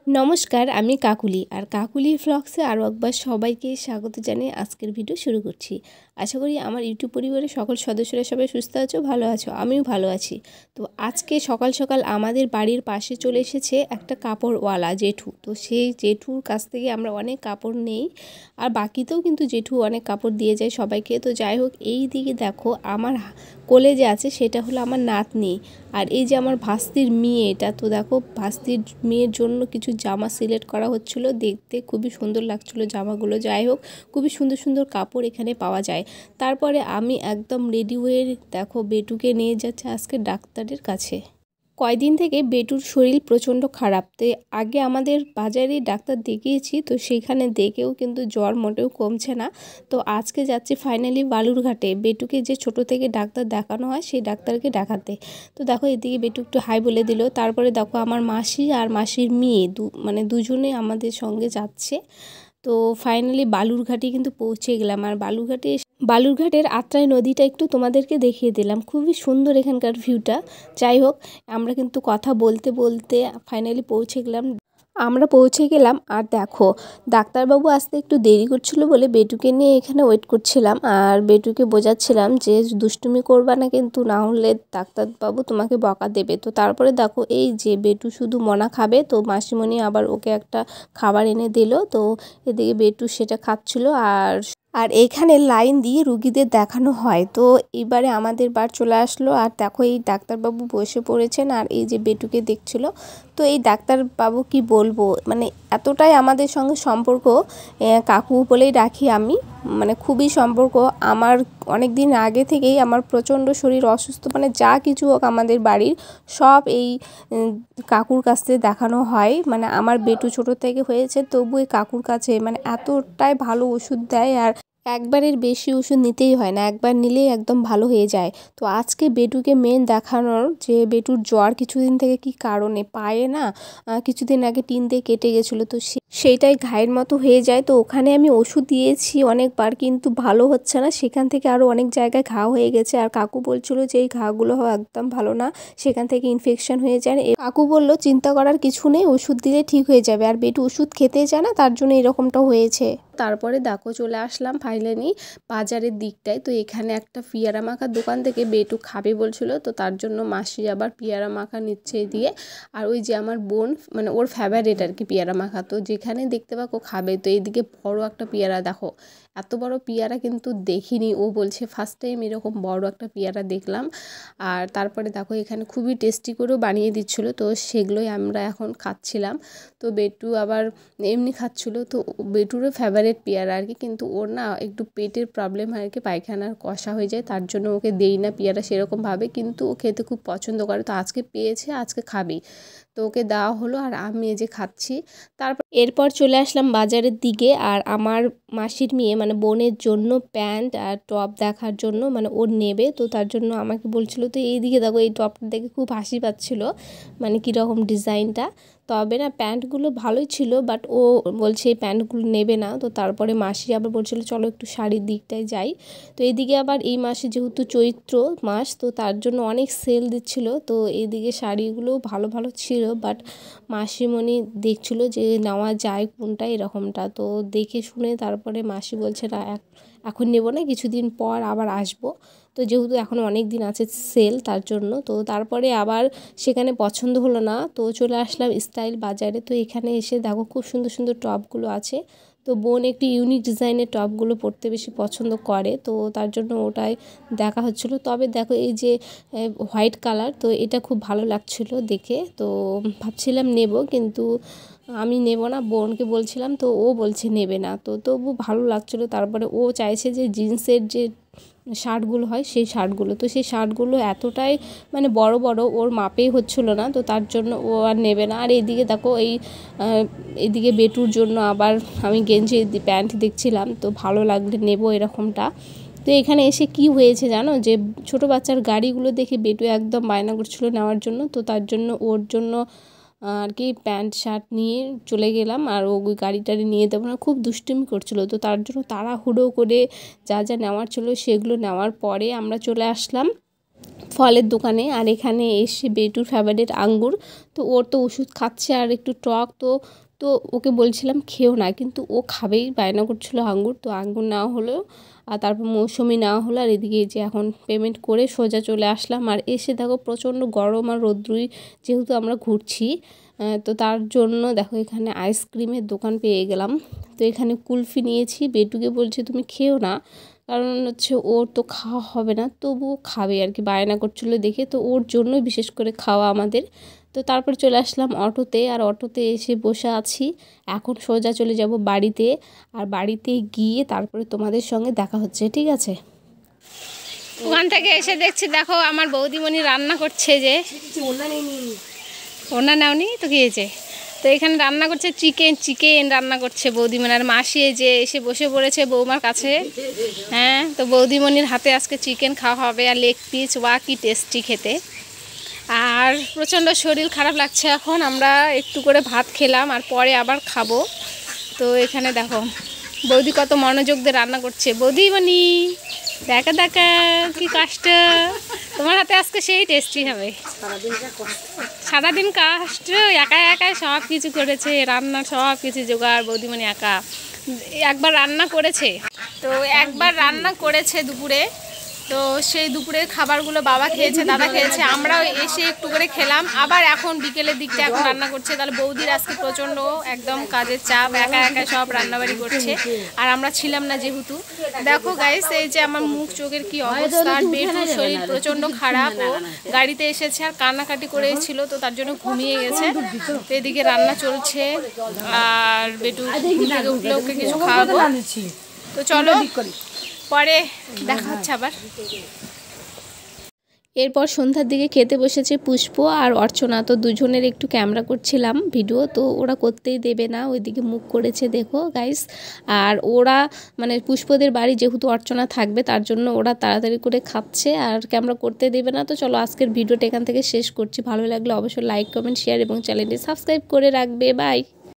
নমস্কার, আমি কাকুলি। আর কাকুলি ভ্লগসে আরও একবার সবাইকে স্বাগত জানিয়ে আজকের ভিডিও শুরু করছি। আশা করি আমার ইউটিউব পরিবারের সকল সদস্যরা সবাই সুস্থ আছো, ভালো আছো। আমিও ভালো আছি। তো আজকে সকাল সকাল আমাদের বাড়ির পাশে চলে এসেছে একটা কাপড়ওয়ালা জেঠু। তো সেই জেঠুর কাছ থেকে আমরা অনেক কাপড় নেই, আর বাকিতেও কিন্তু জেঠু অনেক কাপড় দিয়ে যায় সবাইকে। তো যাই হোক, এই দিকে দেখো আমার কোলে যে আছে সেটা হলো আমার নাতনি, আর এই যে আমার ভাস্তির মেয়ে, এটা তো দেখো ভাস্তির মেয়ের জন্য কিছু জামা সিলেক্ট করা হচ্ছিল। দেখতে খুবই সুন্দর লাগছিল জামাগুলো। যাই হোক, খুবই সুন্দর সুন্দর কাপড় এখানে পাওয়া যায়। তারপরে আমি একদম রেডি হয়ে দেখো বেটুকে নিয়ে যাচ্ছে আজকে ডাক্তারের কাছে। কয়দিন থেকে বেটুর শরীর প্রচণ্ড খারাপ। তো আগে আমাদের বাজারে ডাক্তার দেখিয়েছি, তো সেইখানে দেখেও কিন্তু জ্বর মোটেও কমছে না। তো আজকে যাচ্ছি ফাইনালি বালুরঘাটে বেটুকে, যে ছোট থেকে ডাক্তার দেখানো হয় সেই ডাক্তারকে দেখাতে। তো দেখো এদিকে বেটু একটু হাই বলে দিল। তারপরে দেখো আমার মাসি আর মাসির মেয়ে দুজনে আমাদের সঙ্গে যাচ্ছে। তো ফাইনালি বালুরঘাটে কিন্তু পৌঁছে গেলাম। আর বালুরঘাটের আত্রাই নদীটা একটু তোমাদেরকে দেখিয়ে দিলাম। খুবই সুন্দর এখানকার ভিউটা। যাই হোক, আমরা কিন্তু কথা বলতে বলতে ফাইনালি পৌঁছে গেলাম। আর দেখো, ডাক্তারবাবু আসতে একটু দেরি করছিল বলে বেটুকে নিয়ে এখানে ওয়েট করছিলাম। আর বেটুকে বোঝাচ্ছিলাম যে দুষ্টুমি করবা না কিন্তু, না হলে ডাক্তারবাবু তোমাকে বকা দেবে। তো তারপরে দেখো এই যে বেটু শুধু মনা খাবে, তো মাসিমণি আবার ওকে একটা খাবার এনে দিল। তো এদিকে বেটু সেটা খাচ্ছিল। আর এইখানে লাইন দিয়ে রুগীদের দেখানো হয়। তো এবারে আমাদের বার চলে আসলো। আর দেখো এই ডাক্তারবাবু বসে পড়েছেন আর এই যে বেটুকে দেখছিল। তো এই ডাক্তারবাবু কি বলবো, মানে এতটাই আমাদের সঙ্গে সম্পর্ক, কাকু বলেই রাখি আমি, মানে খুবই সম্পর্ক। আমার অনেক দিন আগে থেকেই আমার প্রচণ্ড শরীর অসুস্থ, মানে যা কিছু হোক আমাদের বাড়ির সব এই কাকুর কাছ থেকে দেখানো হয়। মানে আমার বেটু ছোট থেকে হয়েছে, তবু এই কাকুর কাছে মানে এতটাই ভালো ওষুধ দেয়। আর একবারের বেশি ওষুধ নিতেই হয় না, একবার নিলেই একদম ভালো হয়ে যায়। তো আজকে বেটুকে মেন দেখানোর যে বেটুর জ্বর কিছুদিন থেকে কি কারণে পায়ে না কিছুদিন আগে টিন দিয়ে কেটে গেছিলো, তো সেইটাই ঘায়ের মতো হয়ে যায়। তো ওখানে আমি ওষুধ দিয়েছি অনেকবার, কিন্তু ভালো হচ্ছে না। সেখান থেকে আরও অনেক জায়গায় ঘা হয়ে গেছে। আর কাকু বলছিল যে এই ঘাগুলো একদম ভালো না, সেখান থেকে ইনফেকশন হয়ে যায়। কাকু বলল চিন্তা করার কিছু নেই, ওষুধ দিলে ঠিক হয়ে যাবে। আর বেটু ওষুধ খেতেই চায় না, তার জন্য এরকমটা হয়েছে। তারপরে দেখো চলে আসলাম ফাইনালি বাজারের দিকটায়। তো এখানে একটা পিয়ারা মাখার দোকান থেকে বেটু খাবে বলছিল, তো তার জন্য মাসি আবার পিয়ারা মাখা নিচ্ছে দিয়ে। আর ওই যে আমার বোন, মানে ওর ফেভারিট আর কি পিয়ারা মাখা, তো যেখানে দেখতে পাকো খাবে। তো এইদিকে বড় একটা পিয়ারা দেখো, এত বড় পিয়ারা কিন্তু দেখিনি। ও বলছে ফার্স্ট টাইম এরকম বড় একটা পিয়ারা দেখলাম। আর তারপরে দেখো এখানে খুবই টেস্টি করেও বানিয়ে দিচ্ছিলো, তো সেগুলোই আমরা এখন খাচ্ছিলাম। তো বেটু আবার এমনি খাচ্ছিলো। তো বেটুরও ফেভারিট পেয়ারা আর কি, কিন্তু ওর না একটু পেটের প্রবলেম হয় আর কি, পায়খানার কষা হয়ে যায়, তার জন্য ওকে দেই না পেয়ারা সেরকমভাবে, কিন্তু ও খেতে খুব পছন্দ করে। তো আজকে পেয়েছে, আজকে খাবেই, তো ওকে দেওয়া হলো। আর আমি এই যে খাচ্ছি। এরপর চলে আসলাম বাজারের দিকে। আর আমার মাসির মেয়ে মানে বোনের জন্য প্যান্ট আর টপ দেখার জন্য, মানে ওর নেবে, তো তার জন্য আমাকে বলছিল। তো এইদিকে দেখো এই টপটা দেখে খুব হাসি পাচ্ছিল, মানে কীরকম ডিজাইনটা। তবে না প্যান্টগুলো ভালোই ছিল, বাট ও বলছে এই প্যান্টগুলো নেবে না। তো তারপরে মাসি আবার বলছিল চলো একটু শাড়ির দিকটায় যাই। তো এইদিকে আবার এই মাসে যেহেতু চৈত্র মাস, তো তার জন্য অনেক সেল দিচ্ছিল। তো এইদিকে শাড়িগুলোও ভালো ভালো ছিল, বাট মাসিমণি দেখছিল যে নেওয়া যায় কোনটা এরকমটা। তো দেখে শুনে তারপরে মাসি বলছে না এখন নেব না, কিছুদিন পর আবার আসবো। তো যেহেতু এখন অনেক দিন আছে সেল, তার জন্য। তো তারপরে আবার সেখানে পছন্দ হলো না, তো চলে আসলাম স্টাইল বাজারে। তো এখানে এসে দেখো খুব সুন্দর সুন্দর টপগুলো আছে। তো বোন একটু ইউনিক ডিজাইনের টপগুলো পরতে বেশি পছন্দ করে, তো তার জন্য ওটাই দেখা হচ্ছিলো। তবে দেখো এই যে হোয়াইট কালার, তো এটা খুব ভালো লাগছিলো দেখে। তো ভাবছিলাম নেব, কিন্তু আমি নেব না, বোনকে বলছিলাম, তো ও বলছে নেবে না। তো তবু ভালো লাগছিলো। তারপরে ও চাইছে যে জিন্সের যে শার্টগুলো হয় সেই শার্টগুলো, তো সেই শার্টগুলো এতটাই মানে বড় বড় ওর মাপেই হচ্ছিলো না, তো তার জন্য ও আর নেবে না। আর এইদিকে দেখো এদিকে বেটুর জন্য আবার আমি গেঞ্জি প্যান্ট দেখছিলাম, তো ভালো লাগলে নেব এরকমটা। তো এখানে এসে কি হয়েছে জানো, যে ছোটো বাচ্চার গাড়িগুলো দেখে বেটু একদম বায়না করছিলো নেওয়ার জন্য। তো তার জন্য ওর জন্য আর কি প্যান্ট শার্ট নিয়ে চলে গেলাম। আর ওই গাড়িটারি নিয়ে দেবো না, খুব দুষ্টুমি করছিলো। তো তার জন্য তাড়াহুড়ো করে যা যা নেওয়ার ছিল সেগুলো নেওয়ার পরে আমরা চলে আসলাম ফলের দোকানে। আর এখানে এসে বেটুর ফেভারিট আঙ্গুর, তো ওর তো ওষুধ খাচ্ছে আর একটু টক, তো তো ওকে বলছিলাম খেও না, কিন্তু ও খাবেই, বায়না করছিল আঙ্গুর। তো আঙ্গুর নেওয়া হলো আর তারপর মৌসুমি নেওয়া হলো। আর এদিকে যে এখন পেমেন্ট করে সোজা চলে আসলাম। আর এসে দেখো প্রচণ্ড গরম আর রৌদ্রুই, যেহেতু আমরা ঘুরছি, তো তার জন্য দেখো এখানে আইসক্রিমের দোকান পেয়ে গেলাম। তো এখানে কুলফি নিয়েছি, বেটুকে বলছে তুমি খেও না, কারণ হচ্ছে ওর তো খাওয়া হবে না, তবুও খাবে আর কি, বায়না করছিলো দেখে, তো ওর জন্যই বিশেষ করে খাওয়া আমাদের। তো তারপর চলে আসলাম অটোতে, আর অটোতে এসে বসে আছি। এখন সোজা চলে যাব বাড়িতে, আর বাড়িতে গিয়ে তারপরে তোমাদের সঙ্গে দেখা হচ্ছে, ঠিক আছে? ওখান থেকে এসে দেখছি দেখো আমার বৌদিমণি রান্না করছে, যে ওনা নাওনি তো খেয়েছে, তো এখানে রান্না করছে চিকেন রান্না করছে বৌদিমণি। আর মাসি যে এসে বসে পড়েছে বৌমার কাছে। হ্যাঁ, তো বৌদিমণির হাতে আজকে চিকেন খাওয়া হবে, আর লেগ পিস, ওয়া কি টেস্টি খেতে। আর প্রচণ্ড শরীর খারাপ লাগছে এখন, আমরা একটু করে ভাত খেলাম আর পরে আবার খাবো। তো এখানে দেখো বৌদি কত মনোযোগ দিয়ে রান্না করছে। বৌদিমণি দেখা দেখা কি কষ্ট, তোমার হাতে আজকে সেই টেস্টি হবে। সারাদিন কষ্ট, একা একাই সব কিছু করেছে, রান্না সব কিছু জোগাড় বৌদিমণি একা। একবার রান্না করেছে, তো একবার রান্না করেছে দুপুরে, তো সেই দুপুরের খাবারগুলো বাবা খেয়েছে, দাদা খেয়েছে, আমরাও এসে একটু করে খেলাম। আবার এখন বিকেলের দিকটা এখন রান্না করছে। তাহলে বৌদির আজকে প্রচণ্ড একদম কাজের চাপ, একা একা সব রান্নাবাড়ি করছে, আর আমরা ছিলাম না যেহেতু। দেখো গাইস, এই যে আমার মুখ চোখের কি অবস্থা, আর বেটুর শরীর প্রচণ্ড খারাপ, ও গাড়িতে এসেছে আর কান্নাকাটি করেছিল, তো তার জন্য ঘুমিয়ে গেছে। তো এদিকে রান্না চলছে, আর বেটু ঘুম থেকে উঠলে ওকে কিছু খাওয়াবো। তো চলো পরে দেখা হচ্ছে আবার। এরপর সন্ধ্যার দিকে খেতে বসেছে পুষ্প আর অর্চনা, তো দুজনের একটু ক্যামেরা করছিলাম ভিডিও, তো ওরা করতেই দেবে না, ওইদিকে মুখ করেছে দেখো গাইস। আর ওরা মানে পুষ্পদের বাড়ি যেহেতু অর্চনা থাকবে, তার জন্য ওরা তাড়াতাড়ি করে খাচ্ছে আর ক্যামেরা করতে দেবে না। তো চলো আজকের ভিডিওটা এখান থেকে শেষ করছি। ভালো লাগলে অবশ্যই লাইক, কমেন্ট, শেয়ার এবং চ্যানেলটি সাবস্ক্রাইব করে রাখবে। বাই।